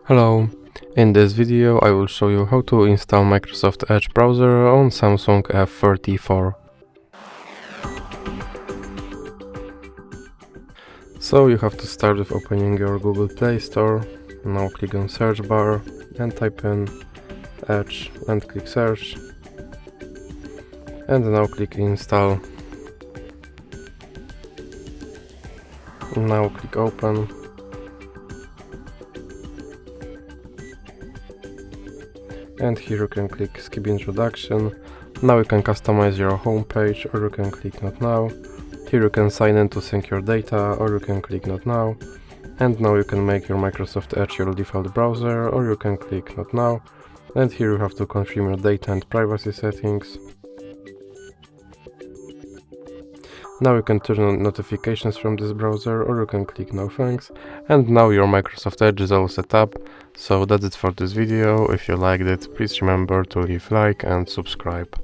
Hello, in this video I will show you how to install Microsoft Edge browser on Samsung F34. So you have to start with opening your Google Play Store. Now click on search bar and type in Edge and click search. And now click install. Now click open. And here you can click skip introduction. Now you can customize your home page, or you can click not now. Here you can sign in to sync your data, or you can click not now. And now you can make your Microsoft Edge your default browser, or you can click not now. And here you have to confirm your data and privacy settings. Now you can turn on notifications from this browser, or you can click no thanks. And now your Microsoft Edge is all set up. So that's it for this video. If you liked it, please remember to leave like and subscribe.